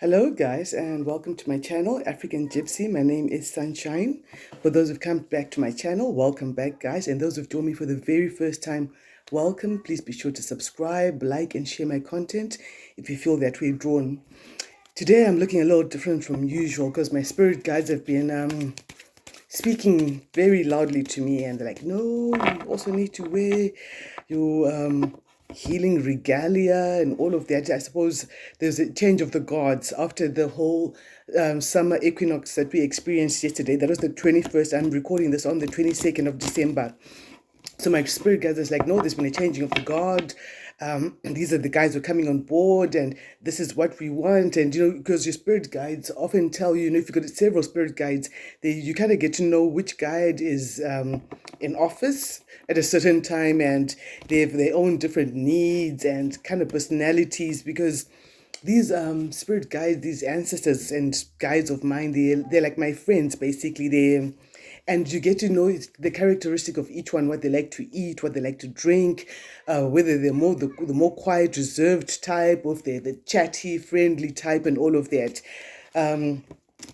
Hello guys and welcome to my channel African Gypsy. My name is Sunshine. For those who've come back to my channel, welcome back guys, and those who've joined me for the very first time, welcome. Please be sure to subscribe, like and share my content if you feel that we're drawn. Today I'm looking a little different from usual because my spirit guides have been speaking very loudly to me, and they're like, no, you also need to wear your healing regalia and all of that. I suppose there's a change of the gods after the whole summer equinox that we experienced yesterday. That was the 21st. I'm recording this on the 22nd of December. So my spirit guides is like, no, there's been a changing of the guard. And these are the guys who are coming on board, and this is what we want. And because your spirit guides often tell you, if you've got several spirit guides, you kind of get to know which guide is in office at a certain time, and they have their own different needs and kind of personalities. Because these spirit guides, these ancestors and guides of mine, they're like my friends basically. And you get to know the characteristic of each one, what they like to eat, what they like to drink, whether they're more the more quiet, reserved type, or if they're the chatty, friendly type, and all of that.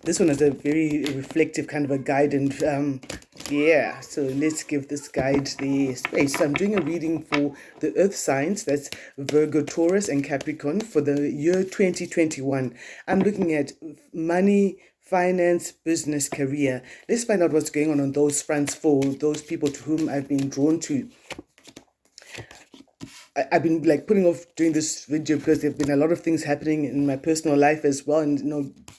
This one is a very reflective kind of a guide, and yeah, so let's give this guide the space. So I'm doing a reading for the earth signs, that's Virgo, Taurus and Capricorn, for the year 2021. I'm looking at money, finance, business, career. Let's find out what's going on those fronts for those people to whom I've been drawn to. I've been like putting off doing this video because there have been a lot of things happening in my personal life as well. And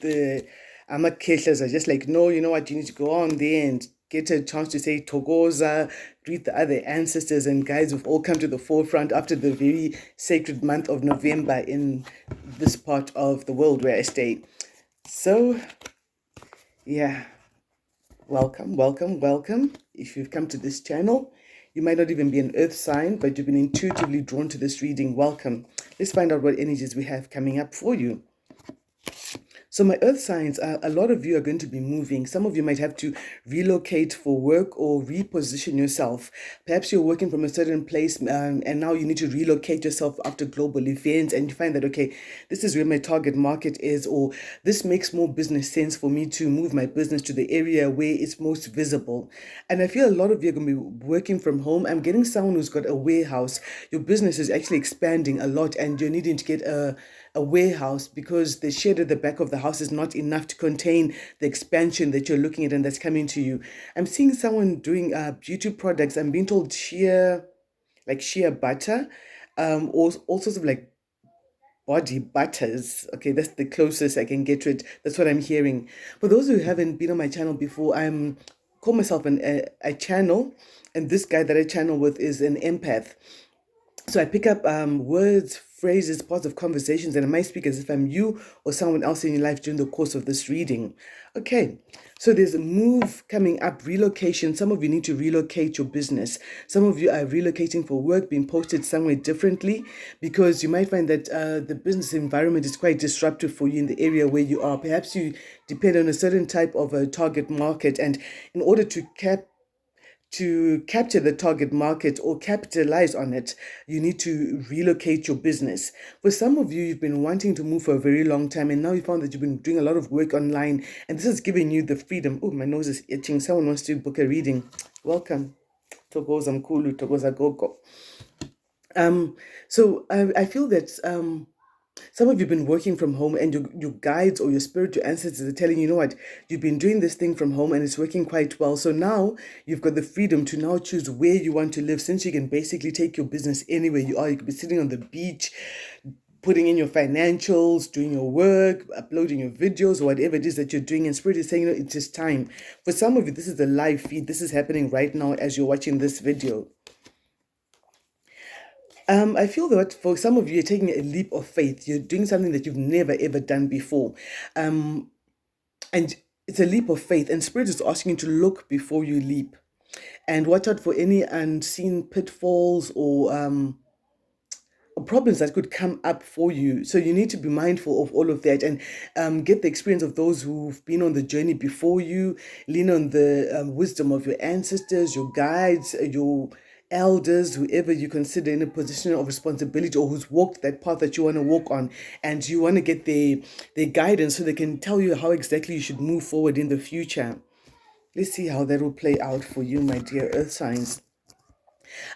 the Amakeshas are just like, no, you know what, you need to go on there and get a chance to say Togoza, greet the other ancestors and guides who've all come to the forefront after the very sacred month of November in this part of the world where I stay. So yeah, welcome, welcome, welcome. If you've come to this channel, you might not even be an earth sign, but you've been intuitively drawn to this reading. Welcome. Let's find out what energies we have coming up for you. So my earth signs, a lot of you are going to be moving. Some of you might have to relocate for work or reposition yourself. Perhaps you're working from a certain place and now you need to relocate yourself after global events, and you find that, okay, this is where my target market is, or this makes more business sense for me to move my business to the area where it's most visible. And I feel a lot of you are going to be working from home. I'm getting someone who's got a warehouse. Your business is actually expanding a lot and you're needing to get a warehouse because the shed at the back of the house is not enough to contain the expansion that you're looking at and that's coming to you. I'm seeing someone doing beauty products. I'm being told shea butter, all sorts of like body butters. Okay, that's the closest I can get to it. That's what I'm hearing. For those who haven't been on my channel before, I'm call myself a channel, and this guy that I channel with is an empath. So I pick up words, phrases, parts of conversations, and I might speak as if I'm you or someone else in your life during the course of this reading. Okay, so there's a move coming up, relocation. Some of you need to relocate your business. Some of you are relocating for work, being posted somewhere differently, because you might find that the business environment is quite disruptive for you in the area where you are. Perhaps you depend on a certain type of a target market, and in order to capture the target market or capitalize on it, you need to relocate your business. For some of you, you've been wanting to move for a very long time, and now you found that you've been doing a lot of work online, and this has given you the freedom. Oh, my nose is itching. Someone wants to book a reading. Welcome. Togoza Mkulu, Togoza Gogo. So I feel that some of you have been working from home, and your guides or your spiritual ancestors are telling you, you know what, you've been doing this thing from home and it's working quite well. So now you've got the freedom to now choose where you want to live, since you can basically take your business anywhere you are. You could be sitting on the beach, putting in your financials, doing your work, uploading your videos, or whatever it is that you're doing. And Spirit is saying, it's just time. For some of you, this is the live feed. This is happening right now as you're watching this video. I feel that for some of you, you're taking a leap of faith. You're doing something that you've never ever done before. And it's a leap of faith, and Spirit is asking you to look before you leap and watch out for any unseen pitfalls or problems that could come up for you. So you need to be mindful of all of that, and get the experience of those who've been on the journey before you. Lean on the wisdom of your ancestors, your guides, your elders, whoever you consider in a position of responsibility or who's walked that path that you want to walk on, and you want to get their guidance so they can tell you how exactly you should move forward in the future. Let's see how that will play out for you, my dear earth signs.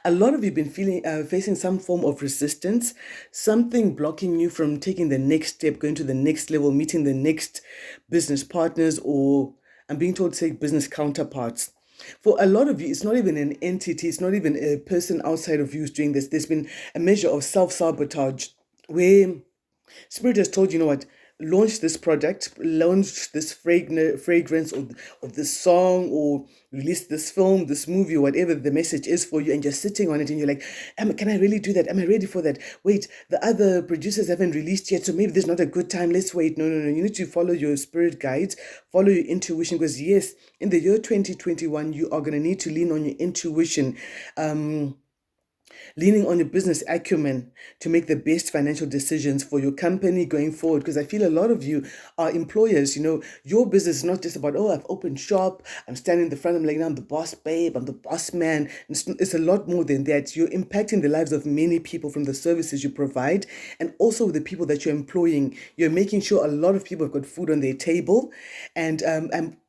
A lot of you have been facing some form of resistance, something blocking you from taking the next step, going to the next level, meeting the next business partners, or I'm being told to say business counterparts. For a lot of you, it's not even an entity, it's not even a person outside of you who's doing this. There's been a measure of self-sabotage where Spirit has told you, know what, launch this product, launch this fragrance or this song, or release this film, this movie, or whatever the message is for you, and you're sitting on it and you're like, can I really do that? Am I ready for that? Wait, the other producers haven't released yet, so maybe there's not a good time. Let's wait. No, no, no. You need to follow your spirit guides, follow your intuition, because yes, in the year 2021, you are going to need to lean on your intuition. Leaning on your business acumen to make the best financial decisions for your company going forward. Because I feel a lot of you are employers. Your business is not just about, oh, I've opened shop, I'm standing in the front, I'm like, I'm the boss babe, I'm the boss man. It's a lot more than that. You're impacting the lives of many people from the services you provide, and also the people that you're employing. You're making sure a lot of people have got food on their table, and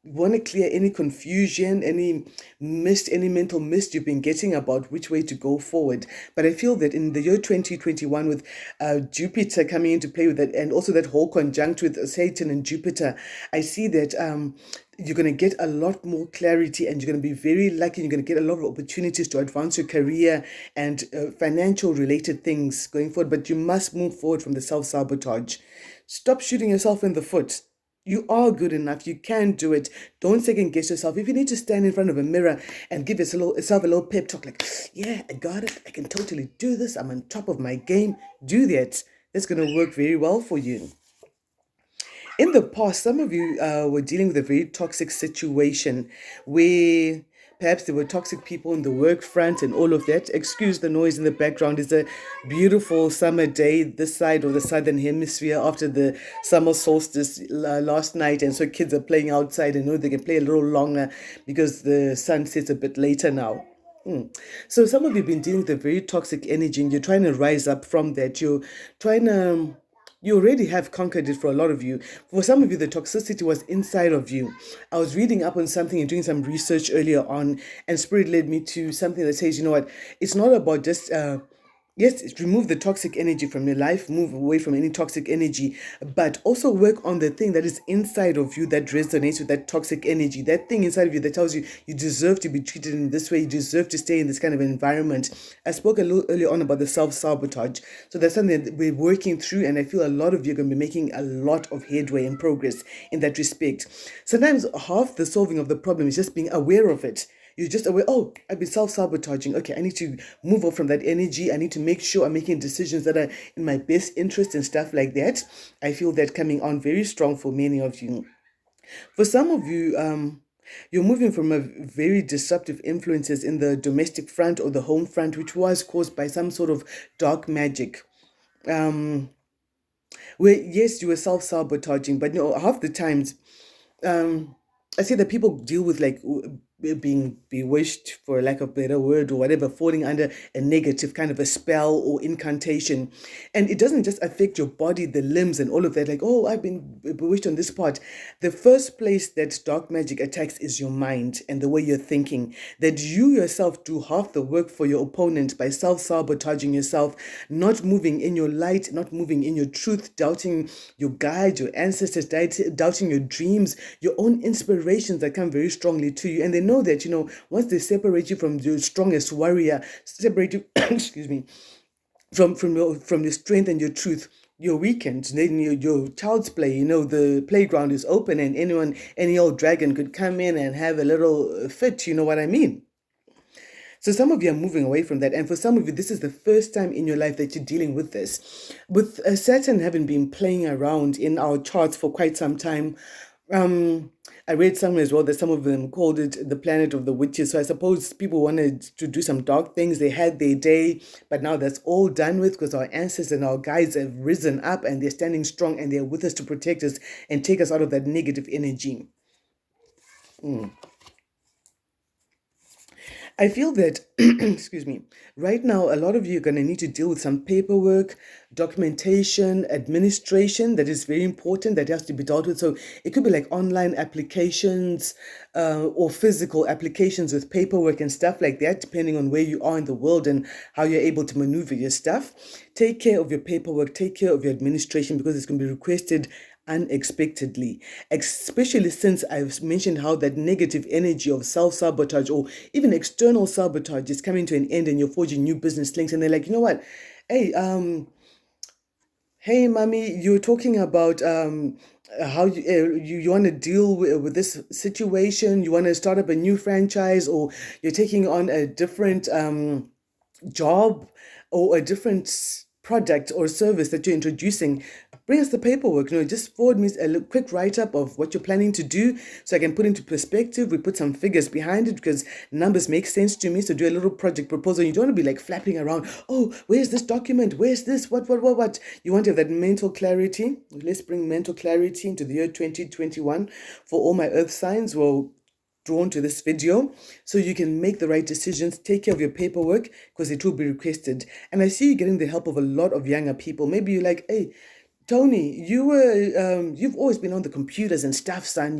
want to clear any confusion, any mental mist you've been getting about which way to go forward. But I feel that in the year 2021, with Jupiter coming into play with that, and also that whole conjunct with Satan and Jupiter, I see that you're going to get a lot more clarity, and you're going to be very lucky. You're going to get a lot of opportunities to advance your career and financial related things going forward. But you must move forward from the self-sabotage. Stop shooting yourself in the foot. You are good enough. You can do it. Don't second guess yourself. If you need to stand in front of a mirror and give yourself a little pep talk like, yeah, I got it. I can totally do this. I'm on top of my game. Do that. That's going to work very well for you. In the past, some of you were dealing with a very toxic situation where perhaps there were toxic people in the work front and all of that. Excuse the noise in the background. It's a beautiful summer day this side of the southern hemisphere after the summer solstice last night. And so kids are playing outside and know they can play a little longer because the sun sets a bit later now. So some of you have been dealing with a very toxic energy, and you're trying to rise up from that. You're trying to you already have conquered it for a lot of you. For some of you, the toxicity was inside of you. I was reading up on something and doing some research earlier on, and Spirit led me to something that says, you know what, it's not about just yes, remove the toxic energy from your life, move away from any toxic energy, but also work on the thing that is inside of you that resonates with that toxic energy, that thing inside of you that tells you you deserve to be treated in this way, you deserve to stay in this kind of environment. I spoke a little earlier on about the self-sabotage. So that's something that we're working through, and I feel a lot of you are going to be making a lot of headway and progress in that respect. Sometimes half the solving of the problem is just being aware of it. You're just aware, oh, I've been self-sabotaging. Okay, I need to move off from that energy. I need to make sure I'm making decisions that are in my best interest and stuff like that. I feel that coming on very strong for many of you. For some of you, you're moving from a very disruptive influences in the domestic front or the home front, which was caused by some sort of dark magic. Where, yes, you were self-sabotaging, but half the times, um I see that people deal with like being bewitched, for lack of a better word, or whatever, falling under a negative kind of a spell or incantation. And it doesn't just affect your body, the limbs and all of that, like, oh, I've been bewitched on this part. The first place that dark magic attacks is your mind and the way you're thinking. That you yourself do half the work for your opponent by self-sabotaging yourself, not moving in your light, not moving in your truth, doubting your guide, your ancestors, doubting your dreams, your own inspirations that come very strongly to you. And they know that, once they separate you from your strongest warrior, separate you, excuse me, from your strength and your truth, you're weakened. Then your child's play, the playground is open, and any old dragon could come in and have a little fit, you know what I mean? So some of you are moving away from that. And for some of you, this is the first time in your life that you're dealing with this. With Saturn having been playing around in our charts for quite some time, I read somewhere as well that some of them called it the planet of the witches. So I suppose people wanted to do some dark things. They had their day, but now that's all done with, because our ancestors and our guides have risen up and they're standing strong and they're with us to protect us and take us out of that negative energy. I feel that, excuse me, right now, a lot of you are going to need to deal with some paperwork, documentation, administration that is very important that has to be dealt with. So it could be like online applications or physical applications with paperwork and stuff like that, depending on where you are in the world and how you're able to maneuver your stuff. Take care of your paperwork, take care of your administration because it's going to be requested unexpectedly, especially since I've mentioned how that negative energy of self-sabotage or even external sabotage is coming to an end and you're forging new business links and they're like, you know what? Hey, hey, mommy, you're talking about how you want to deal with this situation. You want to start up a new franchise, or you're taking on a different job or a different product or service that you're introducing. Bring us the paperwork. Just forward me a quick write-up of what you're planning to do so I can put into perspective. We put some figures behind it because numbers make sense to me. So do a little project proposal. You don't want to be like flapping around. Oh, where's this document? Where's this? What? You want to have that mental clarity. Let's bring mental clarity into the year 2021 for all my earth signs. Well, drawn to this video so you can make the right decisions, take care of your paperwork because it will be requested. And I see you getting the help of a lot of younger people. Maybe you're like, hey, Tony, you've always been on the computers and stuff, son.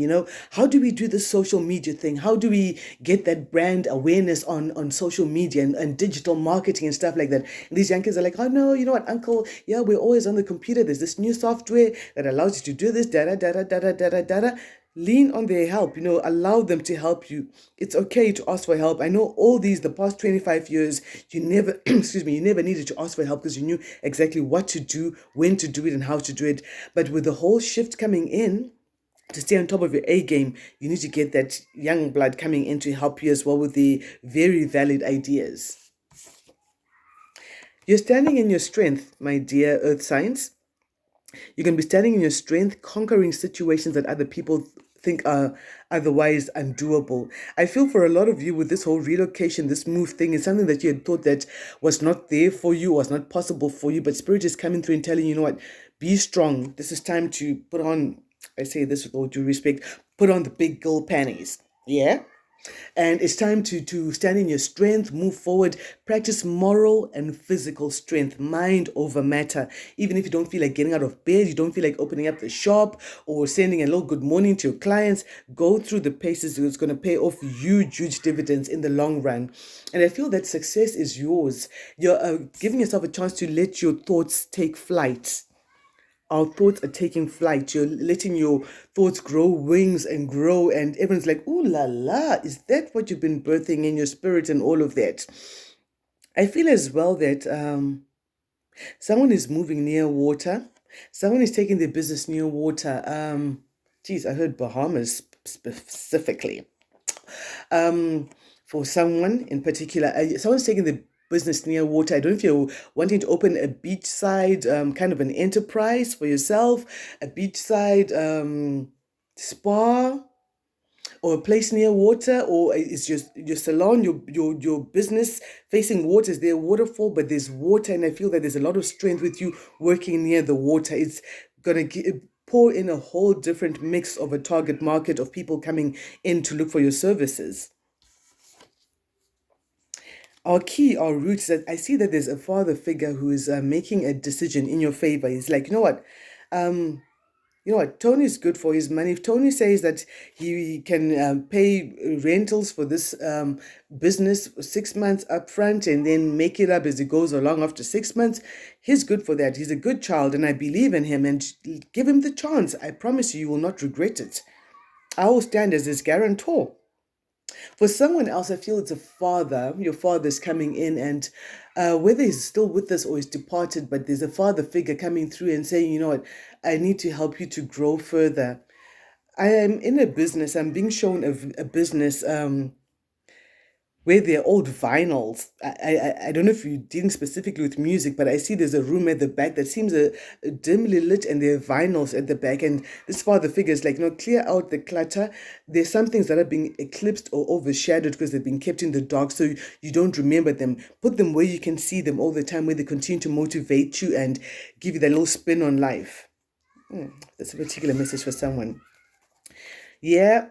How do we do this social media thing? How do we get that brand awareness on social media and digital marketing and stuff like that? And these young kids are like, oh no, you know what, uncle? Yeah, we're always on the computer. There's this new software that allows you to do this, data. Lean on their help, allow them to help you. It's okay to ask for help. I know the past 25 years, you never, excuse me, you never needed to ask for help because you knew exactly what to do, when to do it, and how to do it. But with the whole shift coming in, to stay on top of your A game, you need to get that young blood coming in to help you as well with the very valid ideas. You're standing in your strength, my dear earth signs. You can be standing in your strength, conquering situations that other people think are otherwise undoable. I feel for a lot of you with this whole relocation, this move thing is something that you had thought that was not there for you, was not possible for you, but Spirit is coming through and telling you, what, be strong. This is time to put on, I say this with all due respect, put on the big girl panties. Yeah? And it's time to stand in your strength, move forward, practice moral and physical strength, mind over matter. Even if you don't feel like getting out of bed, you don't feel like opening up the shop or sending a little good morning to your clients, go through the paces. It's going to pay off huge dividends in the long run. And I feel that success is yours. You're giving yourself a chance to let your thoughts take flight. Our thoughts are taking flight. You're letting your thoughts grow wings and grow, and everyone's like, ooh la la, is that what you've been birthing in your spirit and all of that? I feel as well that someone is moving near water. Someone is taking their business near water. Geez, I heard Bahamas specifically. For someone in particular, someone's taking the business near water. I don't know if you're wanting to open a beachside kind of an enterprise for yourself, a beachside spa or a place near water, or it's just your salon, your business facing water. Is there a waterfall, but there's water, and I feel that there's a lot of strength with you working near the water. It's gonna pour in a whole different mix of a target market of people coming in to look for your services. Our roots, that I see that there's a father figure who is making a decision in your favor. He's like, um, Tony's good for his money. If Tony says that he can pay rentals for this business 6 months up front and then make it up as he goes along after 6 months, he's good for that. He's a good child and I believe in him, and give him the chance. I promise you, you will not regret it. I will stand as his guarantor. For someone else, I feel it's a father. Your father's coming in, and whether he's still with us or he's departed, but there's a father figure coming through and saying, I need to help you to grow further. I am in a business, I'm being shown a business where they're old vinyls. I don't know if you're dealing specifically with music, but I see there's a room at the back that seems a dimly lit, and there are vinyls at the back. And this father figure is like, clear out the clutter. There's some things that are being eclipsed or overshadowed because they've been kept in the dark, so you don't remember them. Put them where you can see them all the time, where they continue to motivate you and give you that little spin on life. That's a particular message for someone. Yeah.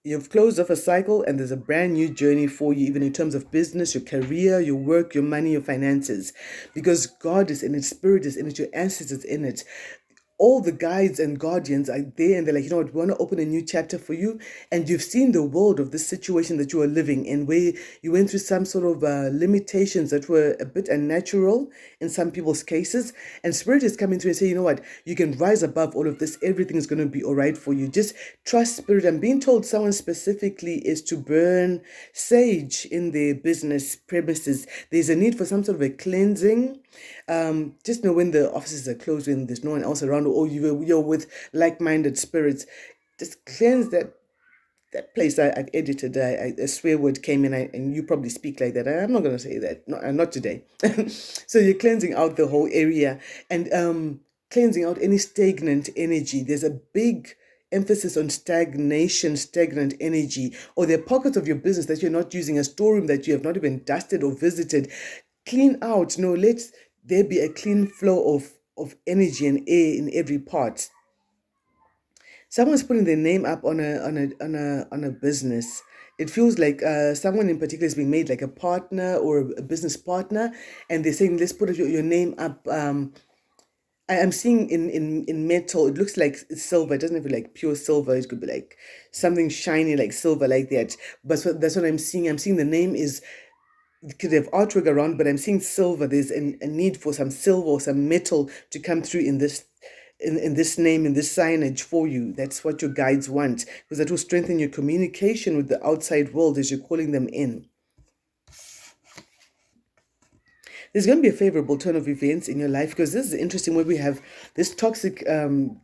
You've closed off a cycle and there's a brand new journey for you, even in terms of business, your career, your work, your money, your finances. Because God is in it, Spirit is in it, your ancestors in it. All the guides and guardians are there, and they're like, you know what, we want to open a new chapter for you. And you've seen the world of this situation that you are living in, where you went through some sort of limitations that were a bit unnatural in some people's cases. And Spirit is coming through and say, you know what, you can rise above all of this. Everything is going to be all right for you. Just trust Spirit. I'm being told someone specifically is to burn sage in their business premises. There's a need for some sort of a cleansing. Just know when the offices are closed, when there's no one else around, or you're with like-minded spirits, just cleanse that place. I've edited a swear word came in, and you probably speak like that. I'm not going to say that, not today. So you're cleansing out the whole area, and cleansing out any stagnant energy. There's a big emphasis on stagnation, stagnant energy, or there are pockets of your business that you're not using, a storeroom that you have not even dusted or visited. Clean out. No, let there be a clean flow of energy and air in every part. Someone's putting their name up on a business. It feels like someone in particular is being made like a partner or a business partner, and they're saying, let's put your name up. I'm seeing in metal. It looks like it's silver. It doesn't have like pure silver. It could be like something shiny like silver like that. But that's what I'm seeing. I'm seeing the name is, could have artwork around, but I'm seeing silver. There's a need for some silver or some metal to come through in this name, in this signage for you. That's what your guides want, because that will strengthen your communication with the outside world as you're calling them in. There's going to be a favorable turn of events in your life, because this is interesting where we have this toxic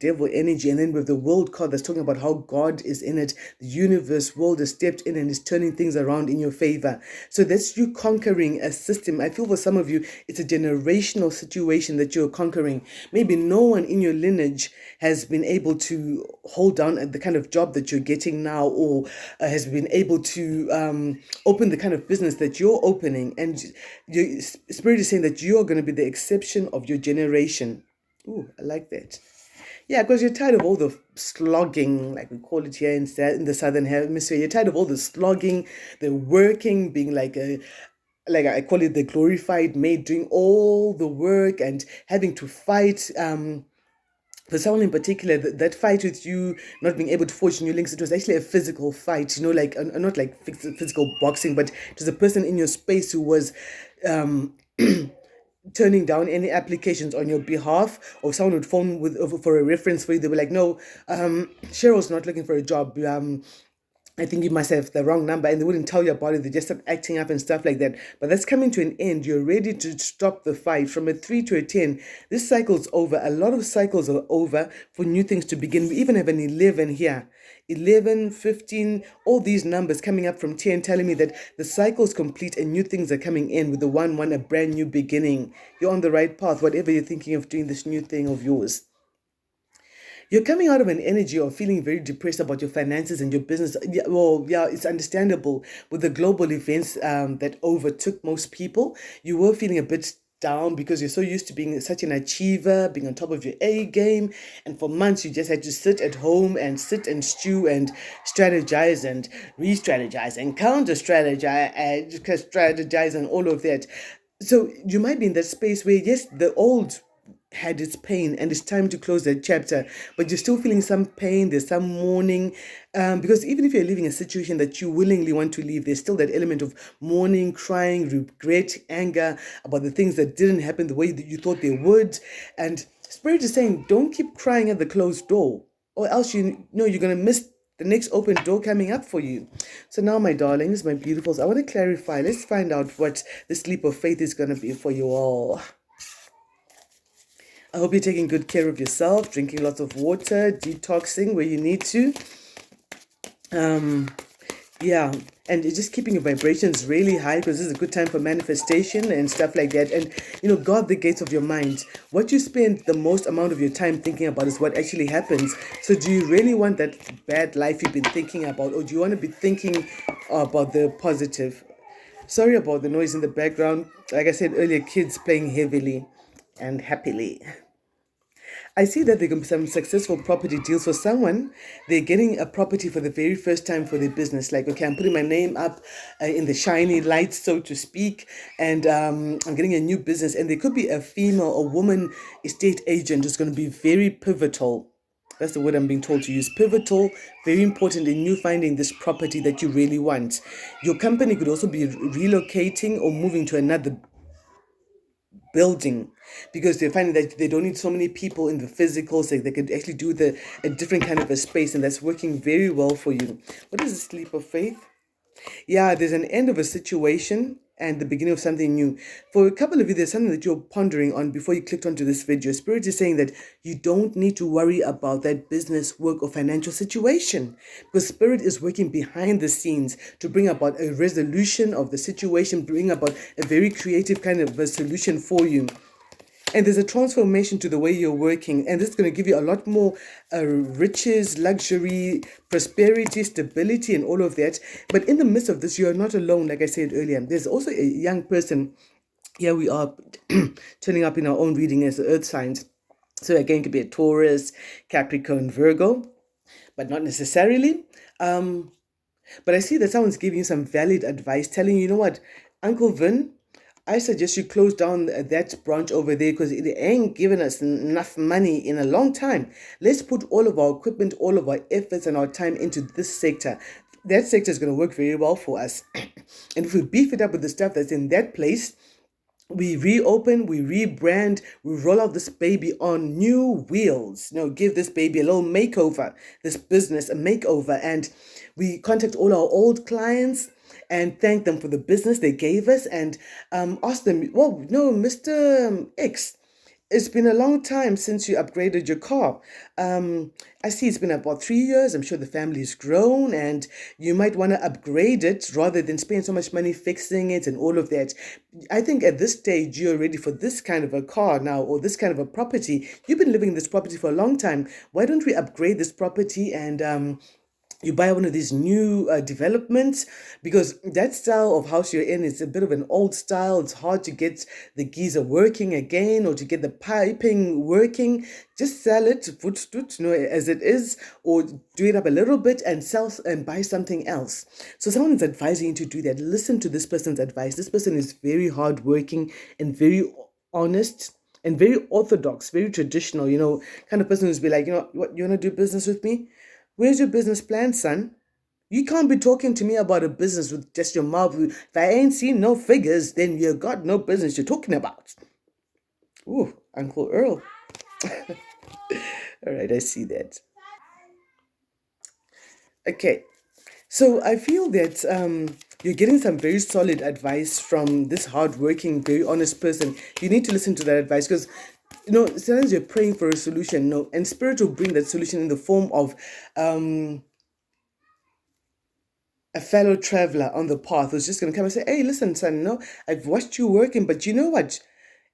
devil energy, and then with the world card that's talking about how God is in it, the universe world has stepped in and is turning things around in your favor. So that's you conquering a system. I feel for some of you it's a generational situation that you're conquering. Maybe no one in your lineage has been able to hold down the kind of job that you're getting now, or has been able to open the kind of business that you're opening, and your spirit is saying that you are going to be the exception of your generation. Ooh, I like that. Yeah, because you're tired of all the slogging, like we call it here in the southern hemisphere. You're tired of all the slogging, the working, being like I call it the glorified maid, doing all the work and having to fight. For someone in particular, that fight with you not being able to forge new links, it was actually a physical fight, like not like physical boxing, but it was a person in your space who was um, turning down any applications on your behalf, or someone would phone for a reference for you. They were like, no, Cheryl's not looking for a job. I think you must have the wrong number, and they wouldn't tell you about it. They just start acting up and stuff like that. But that's coming to an end. You're ready to stop the fight. From a 3 to a 10, this cycle's over. A lot of cycles are over for new things to begin. We even have an 11 here. 11, 15, all these numbers coming up from 10, telling me that the cycle's complete and new things are coming in with the 1, a brand new beginning. You're on the right path, whatever you're thinking of doing this new thing of yours. You're coming out of an energy of feeling very depressed about your finances and your business. Yeah, well, yeah, it's understandable with the global events that overtook most people. You were feeling a bit down because you're so used to being such an achiever, being on top of your A game, and for months you just had to sit at home and sit and stew and strategize and re-strategize and counter-strategize and strategize and all of that. So you might be in that space where, yes, the old had its pain and it's time to close that chapter, but you're still feeling some pain, there's some mourning, because even if you're leaving a situation that you willingly want to leave, there's still that element of mourning, crying, regret, anger about the things that didn't happen the way that you thought they would. And Spirit is saying, don't keep crying at the closed door, or else you know you're going to miss the next open door coming up for you. So now, my darlings, my beautifuls, I want to clarify. Let's find out what this leap of faith is going to be for you all. I hope you're taking good care of yourself, drinking lots of water, detoxing where you need to. Yeah, and you're just keeping your vibrations really high, because this is a good time for manifestation and stuff like that. And, guard the gates of your mind. What you spend the most amount of your time thinking about is what actually happens. So do you really want that bad life you've been thinking about, or do you want to be thinking about the positive? Sorry about the noise in the background. Like I said earlier, kids playing heavily and happily. I see that there can be some successful property deals for someone. They're getting a property for the very first time for their business. Like, okay, I'm putting my name up in the shiny lights, so to speak, and I'm getting a new business. And there could be a female or woman estate agent who's going to be very pivotal. That's the word I'm being told to use. Pivotal, very important in you finding this property that you really want. Your company could also be relocating or moving to another building because they're finding that they don't need so many people in the physical, so they could actually do a different kind of a space, and that's working very well for you. What is the leap of faith? Yeah, there's an end of a situation and the beginning of something new. For a couple of you, there's something that you're pondering on before you clicked onto this video. Spirit is saying that you don't need to worry about that business, work, or financial situation because Spirit is working behind the scenes to bring about a resolution of the situation, bring about a very creative kind of a solution for you. And there's a transformation to the way you're working, and this is going to give you a lot more riches, luxury, prosperity, stability, and all of that. But in the midst of this, you are not alone, like I said earlier. There's also a young person. Here we are turning up in our own reading as the earth signs. So again, it could be a Taurus, Capricorn, Virgo, but not necessarily. But I see that someone's giving you some valid advice, telling you, you know what, Uncle Vin, I suggest you close down that branch over there because it ain't giving us enough money in a long time. Let's put all of our equipment, all of our efforts and our time into this sector. That sector is going to work very well for us. And if we beef it up with the stuff that's in that place, we reopen, we rebrand, we roll out this baby on new wheels. Give this baby a little makeover, this business a makeover. And we contact all our old clients and thank them for the business they gave us and ask them, well, no, Mr. X, it's been a long time since you upgraded your car. I see it's been about 3 years. I'm sure the family's grown and you might want to upgrade it rather than spend so much money fixing it and all of that. I think at this stage, you're ready for this kind of a car now or this kind of a property. You've been living in this property for a long time. Why don't we upgrade this property and you buy one of these new developments because that style of house you're in is a bit of an old style. It's hard to get the geyser working again or to get the piping working. Just sell it, as it is, or do it up a little bit and sell and buy something else. So someone is advising you to do that. Listen to this person's advice. This person is very hardworking and very honest and very orthodox, very traditional, kind of person who's be like, what, you want to do business with me? Where's your business plan, son? You can't be talking to me about a business with just your mouth. If I ain't seen no figures, then you got no business you're talking about. Ooh, Uncle Earl. All right, I see that. Okay, so I feel that you're getting some very solid advice from this hardworking, very honest person. You need to listen to that advice because sometimes you're praying for a solution, and Spirit will bring that solution in the form of a fellow traveler on the path who's just going to come and say, hey, listen, son, I've watched you working, but you know what?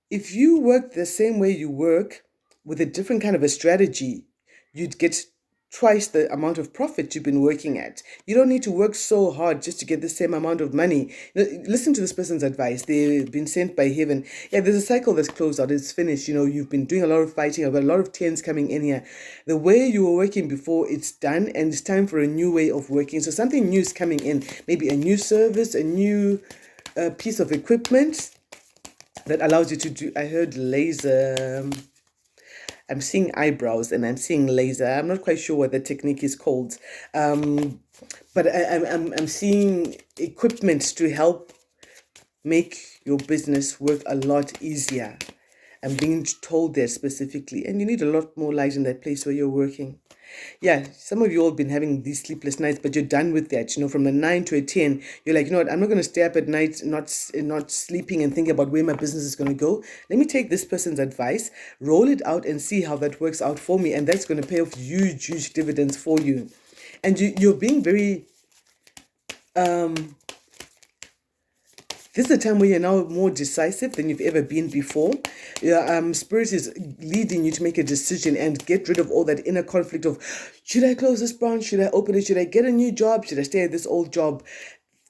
If you work the same way you work with a different kind of a strategy, you'd get twice the amount of profit you've been working at. You don't need to work so hard just to get the same amount of money. Listen to this person's advice. They've been sent by heaven. Yeah, there's a cycle that's closed out. It's finished. You've been doing a lot of fighting. I've got a lot of tens coming in here. The way you were working before, it's done, and it's time for a new way of working. So something new is coming in. Maybe a new service, a new piece of equipment that allows you to do. I heard laser. I'm seeing eyebrows and I'm seeing laser. I'm not quite sure what the technique is called. But I'm seeing equipment to help make your business work a lot easier. I'm being told that specifically. And you need a lot more light in that place where you're working. Yeah, some of you all been having these sleepless nights, but you're done with that. From a 9 to a 10, you're like, what, I'm not going to stay up at night, not sleeping and thinking about where my business is going to go. Let me take this person's advice, roll it out and see how that works out for me. And that's going to pay off huge dividends for you. And you're being very... This is a time where you're now more decisive than you've ever been before. Spirit is leading you to make a decision and get rid of all that inner conflict of, should I close this branch? Should I open it? Should I get a new job? Should I stay at this old job?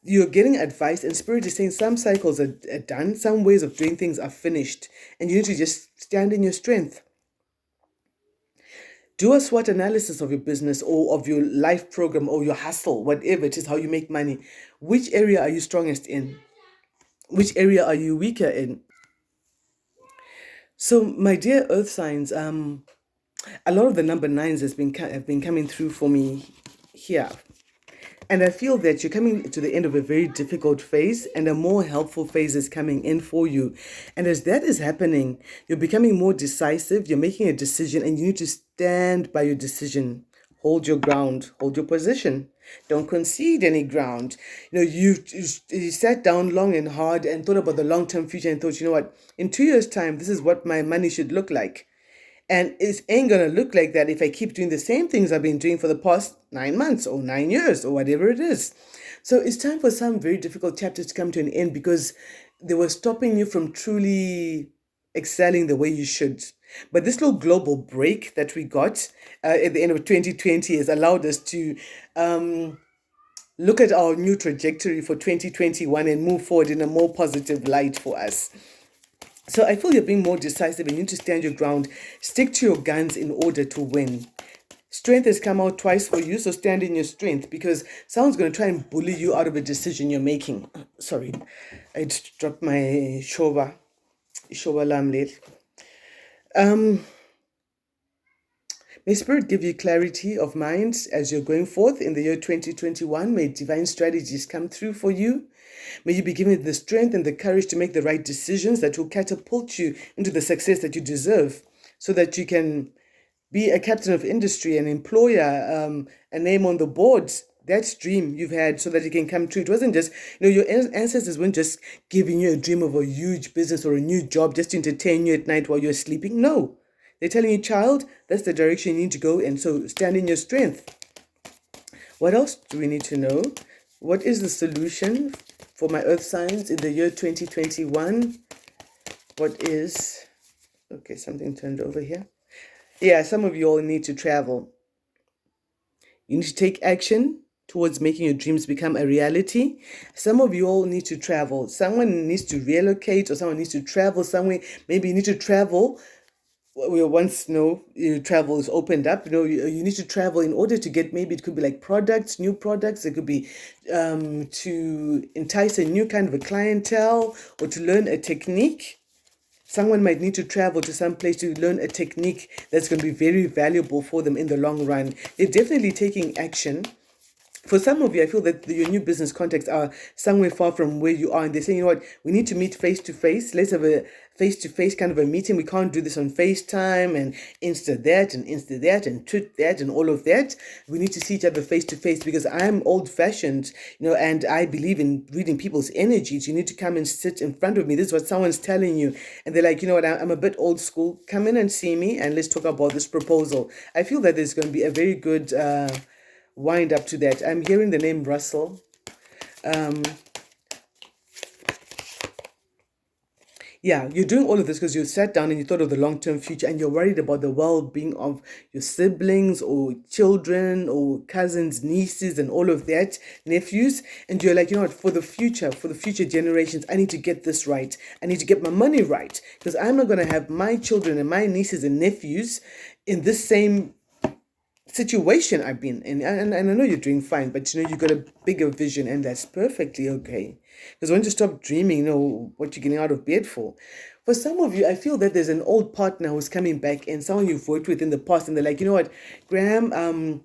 You're getting advice, and Spirit is saying some cycles are done, some ways of doing things are finished, and you need to just stand in your strength. Do a SWOT analysis of your business or of your life program or your hustle, whatever it is, how you make money. Which area are you strongest in? Which area are you weaker in? So, my dear earth signs, a lot of the number nines have been coming through for me here. And I feel that you're coming to the end of a very difficult phase and a more helpful phase is coming in for you. And as that is happening, you're becoming more decisive, you're making a decision, and you need to stand by your decision. Hold your ground, hold your position. Don't concede any ground. You sat down long and hard and thought about the long-term future and thought, you know what, in 2 years' time, this is what my money should look like. And it ain't gonna look like that if I keep doing the same things I've been doing for the past 9 months or 9 years or whatever it is. So it's time for some very difficult chapters to come to an end because they were stopping you from truly excelling the way you should. But this little global break that we got at the end of 2020 has allowed us to look at our new trajectory for 2021 and move forward in a more positive light for us. So I feel you're being more decisive and you need to stand your ground. Stick to your guns in order to win. Strength has come out twice for you, so stand in your strength because someone's going to try and bully you out of a decision you're making. Sorry, I just dropped my shoba lam late. May Spirit give you clarity of mind as you're going forth in the year 2021. May divine strategies come through for you. May you be given the strength and the courage to make the right decisions that will catapult you into the success that you deserve so that you can be a captain of industry, an employer, a name on the board. That dream you've had so that it can come true. It wasn't just, your ancestors weren't just giving you a dream of a huge business or a new job just to entertain you at night while you're sleeping. No. They're telling you, child, that's the direction you need to go, and so stand in your strength. What else do we need to know? What is the solution for my earth signs in the year 2021? Okay, something turned over here. Yeah, some of you all need to travel. You need to take action towards making your dreams become a reality. Some of you all need to travel. Someone needs to relocate or someone needs to travel somewhere. Maybe you need to travel. Once your travel is opened up, you need to travel in order to get, maybe it could be like products, new products. It could be to entice a new kind of a clientele or to learn a technique. Someone might need to travel to some place to learn a technique that's going to be very valuable for them in the long run. They're definitely taking action. For some of you, I feel that your new business contacts are somewhere far from where you are, and they're saying, you know what, we need to meet face to face. Let's have a face to face kind of a meeting. We can't do this on FaceTime and Insta that and Twitter that and all of that. We need to see each other face to face because I'm old fashioned, and I believe in reading people's energies. You need to come and sit in front of me. This is what someone's telling you. And they're like, you know what, I'm a bit old school. Come in and see me and let's talk about this proposal. I feel that there's going to be a very good wind up to that. I'm hearing the name Russell. Yeah, you're doing all of this because you sat down and you thought of the long-term future and you're worried about the well-being of your siblings or children or cousins, nieces, and all of that, nephews. And you're like, you know what, for the future generations, I need to get this right. I need to get my money right because I'm not going to have my children and my nieces and nephews in this same situation I've been in. And I know you're doing fine, but you've got a bigger vision and that's perfectly okay. Because when you stop dreaming, what you're getting out of bed for. For some of you, I feel that there's an old partner who's coming back and someone you've worked with in the past and they're like, you know what, Graham,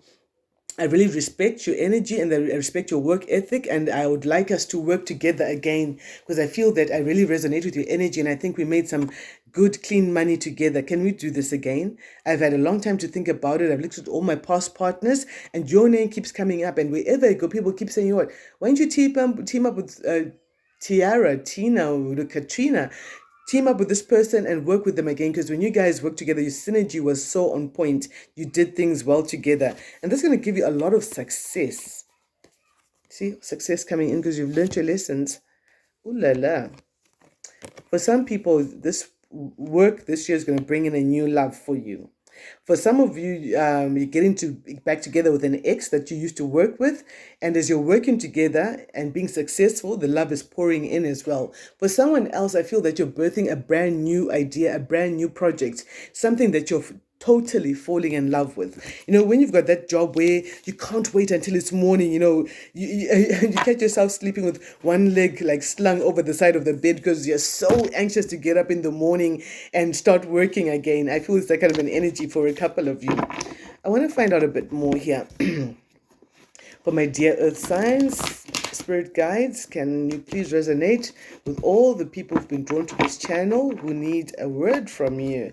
I really respect your energy and I respect your work ethic, and I would like us to work together again because I feel that I really resonate with your energy and I think we made some good, clean money together. Can we do this again? I've had a long time to think about it. I've looked at all my past partners and your name keeps coming up, and wherever I go, people keep saying, you know what, why don't you team up with Tina, or Katrina? Team up with this person and work with them again, because when you guys work together, your synergy was so on point. You did things well together, and that's going to give you a lot of success. See, success coming in because you've learned your lessons. Ooh la la. For some people, this work this year is going to bring in a new love for you. For some of you, you're getting back together with an ex that you used to work with. And as you're working together and being successful, the love is pouring in as well. For someone else, I feel that you're birthing a brand new idea, a brand new project, something that you're totally falling in love with. When you've got that job where you can't wait until it's morning, you catch yourself sleeping with one leg like slung over the side of the bed because you're so anxious to get up in the morning and start working again. I feel it's that kind of an energy for a couple of you. I want to find out a bit more here. For my dear earth signs, spirit guides, can you please resonate with all the people who've been drawn to this channel who need a word from you?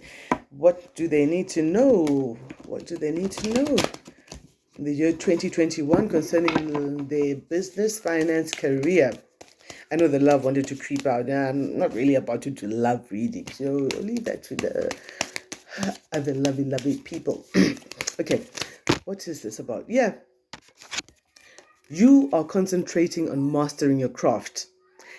What do they need to know? What do they need to know? The year 2021 concerning their business, finance, career. I know the love wanted to creep out. I'm not really about to do love reading, so leave that to the other lovely people. Okay, what is this about? Yeah. You are concentrating on mastering your craft.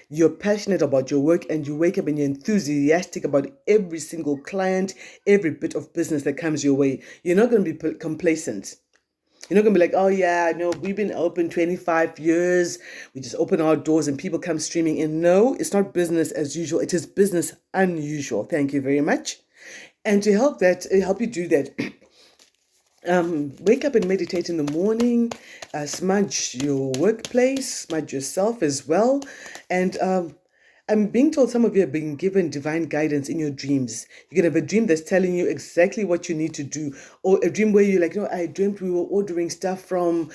You're passionate about your work and you wake up and you're enthusiastic about every single client, every bit of business that comes your way. You're not going to be complacent. You're not going to be like, oh yeah, no, we've been open 25 years. We just open our doors and people come streaming in. No, it's not business as usual. It is business unusual. Thank you very much. And to help you do that, wake up and meditate in the morning, smudge your workplace, smudge yourself as well. And I'm being told some of you have been given divine guidance in your dreams. You can have a dream that's telling you exactly what you need to do, or a dream where you're like, I dreamt we were ordering stuff from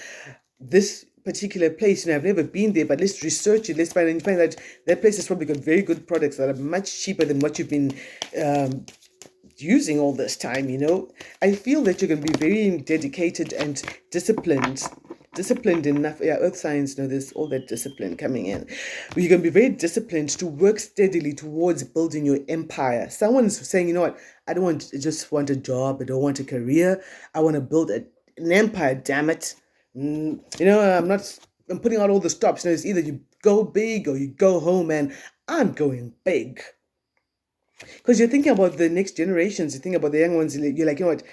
this particular place. I've never been there, but let's research it. Let's find that that place has probably got very good products that are much cheaper than what you've been using all this time. I feel that you're going to be very dedicated and disciplined enough. Yeah, earth signs know there's all that discipline coming in. You're going to be very disciplined to work steadily towards building your empire. Someone's saying, I don't just want a job, I don't want a career, I want to build an empire, damn it. I'm putting out all the stops. It's either you go big or you go home, and I'm going big. Because you're thinking about the next generations, you think about the young ones, you're like, what?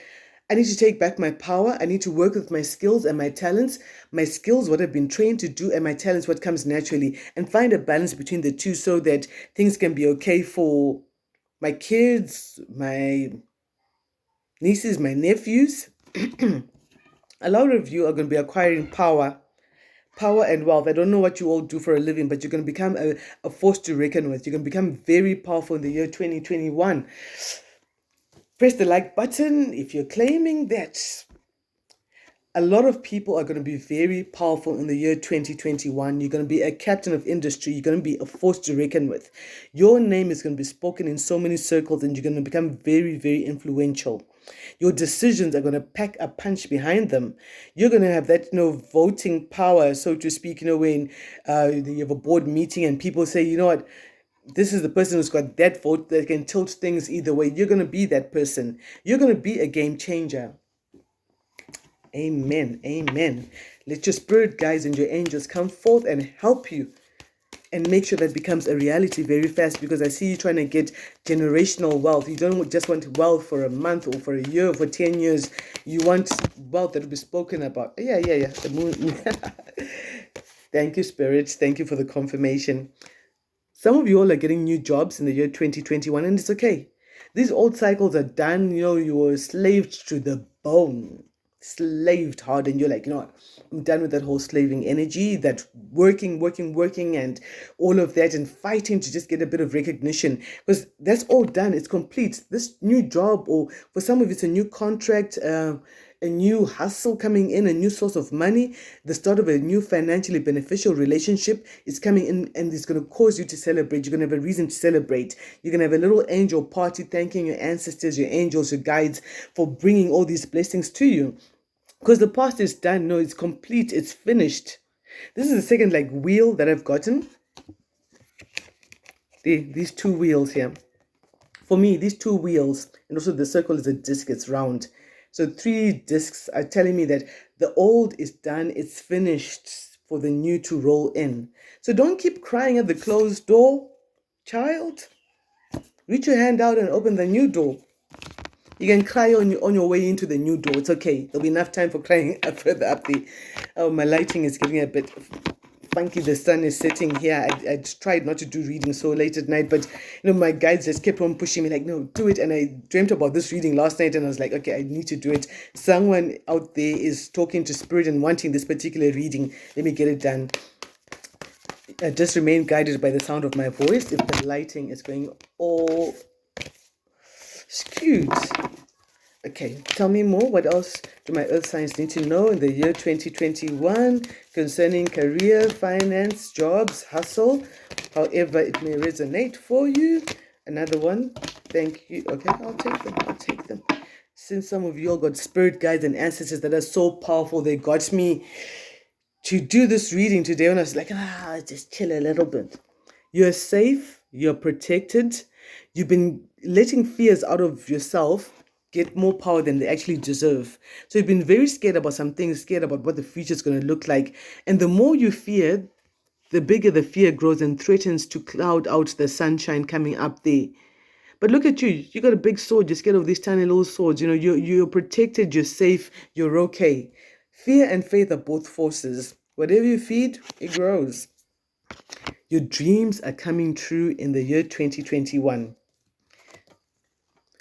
I need to take back my power. I need to work with my skills and my talents. My skills, what I've been trained to do, and my talents, what comes naturally, and find a balance between the two so that things can be okay for my kids, my nieces, my nephews. A lot of you are going to be acquiring power and wealth. I don't know what you all do for a living, but you're going to become a force to reckon with. You're going to become very powerful in the year 2021. Press the like button if you're claiming that. A lot of people are going to be very powerful in the year 2021. You're going to be a captain of industry. You're going to be a force to reckon with. Your name is going to be spoken in so many circles, and you're going to become very, very influential. Your decisions are going to pack a punch behind them. You're going to have that, voting power, so to speak, when you have a board meeting and people say, what, this is the person who's got that vote that can tilt things either way. You're going to be that person. You're going to be a game changer. Amen. Amen. Let your spirit guides and your angels come forth and help you and make sure that becomes a reality very fast, because I see you trying to get generational wealth. You don't just want wealth for a month or for a year or for 10 years. You want wealth that will be spoken about. Yeah. The moon. Thank you, spirits. Thank you for the confirmation. Some of you all are getting new jobs in the year 2021, and it's okay. These old cycles are done. You were slaved to the bone. Slaved hard, and you're like, what? I'm done with that whole slaving energy, that working and all of that, and fighting to just get a bit of recognition, because that's all done. It's complete. This new job, or for some of it's a new contract, a new hustle coming in, a new source of money, the start of a new financially beneficial relationship is coming in, and it's going to cause you to celebrate. You're going to have a reason to celebrate. You're going to have a little angel party thanking your ancestors, your angels, your guides for bringing all these blessings to you. Because the past is done. No, it's complete. It's finished. This is the second wheel that I've gotten. These two wheels here. For me, these two wheels, and also the circle is a disc, it's round. So 3 discs are telling me that the old is done, it's finished, for the new to roll in. So don't keep crying at the closed door, child. Reach your hand out and open the new door. You can cry on your way into the new door. It's okay. There'll be enough time for crying further up the... Oh, my lighting is getting a bit funky the sun is setting here. I tried not to do reading so late at night, but my guides just kept on pushing me like, no, do it. And I dreamt about this reading last night, and I was like, okay, I need to do it. Someone out there is talking to spirit and wanting this particular reading. Let me get it done. Just remain guided by the sound of my voice if the lighting is going all skewed. Okay, tell me more. What else do my earth signs need to know in the year 2021 concerning career, finance, jobs, hustle, however it may resonate for you? Another one. Thank you. Okay, I'll take them. Since some of you all got spirit guides and ancestors that are so powerful, they got me to do this reading today, and I was like, just chill a little bit. You're safe. You're protected. You've been letting fears out of yourself get more power than they actually deserve. So you've been very scared about some things, scared about what the future is going to look like. And the more you fear, the bigger the fear grows and threatens to cloud out the sunshine coming up there. But look at you. You got a big sword. You're scared of these tiny little swords. You're protected. You're safe. You're okay. Fear and faith are both forces. Whatever you feed, it grows. Your dreams are coming true in the year 2021.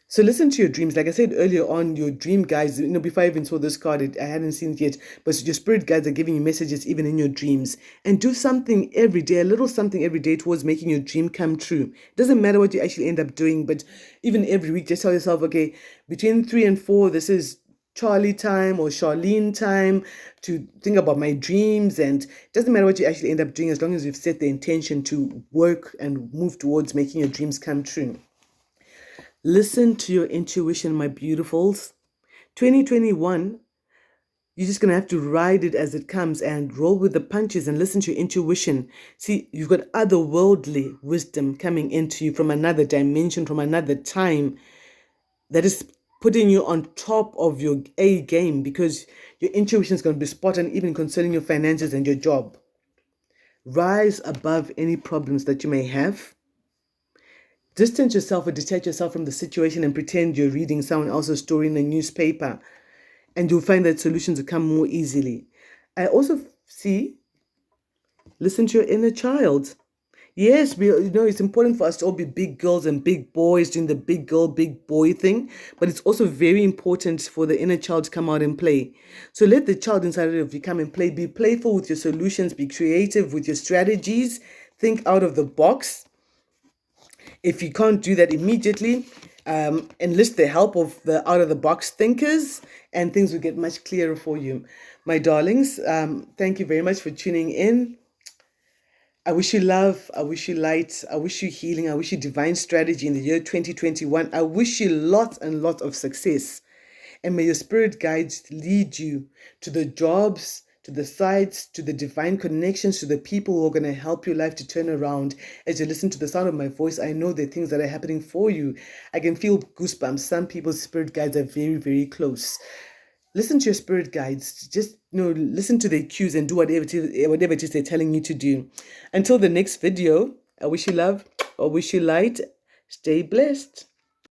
So listen to your dreams. Like I said earlier on, your dream guides, before I even saw this card, I hadn't seen it yet, but your spirit guides are giving you messages even in your dreams. And do something every day, a little something every day towards making your dream come true. It doesn't matter what you actually end up doing, but even every week, just tell yourself, okay, between 3 and 4, this is Charlie time or Charlene time to think about my dreams. And it doesn't matter what you actually end up doing as long as you've set the intention to work and move towards making your dreams come true. Listen to your intuition, my beautifuls. 2021, you're just going to have to ride it as it comes and roll with the punches and listen to your intuition. See, you've got otherworldly wisdom coming into you from another dimension, from another time that is putting you on top of your A game because your intuition is going to be spot on even concerning your finances and your job. Rise above any problems that you may have. Distance yourself or detach yourself from the situation and pretend you're reading someone else's story in a newspaper, and you'll find that solutions will come more easily. I also see, listen to your inner child. Yes, it's important for us to all be big girls and big boys doing the big girl, big boy thing, but it's also very important for the inner child to come out and play. So let the child inside of you come and play. Be playful with your solutions. Be creative with your strategies. Think out of the box. If you can't do that immediately, enlist the help of the out-of-the-box thinkers, and things will get much clearer for you. My darlings, thank you very much for tuning in. I wish you love, I wish you light, I wish you healing, I wish you divine strategy in the year 2021. I wish you lots and lots of success. And may your spirit guides lead you to the jobs, to the sites, to the divine connections, to the people who are going to help your life to turn around. As you listen to the sound of my voice, I know there are things that are happening for you. I can feel goosebumps. Some people's spirit guides are very, very close. Listen to your spirit guides. Just listen to their cues and do whatever it is they're telling you to do. Until the next video, I wish you love, I wish you light. Stay blessed.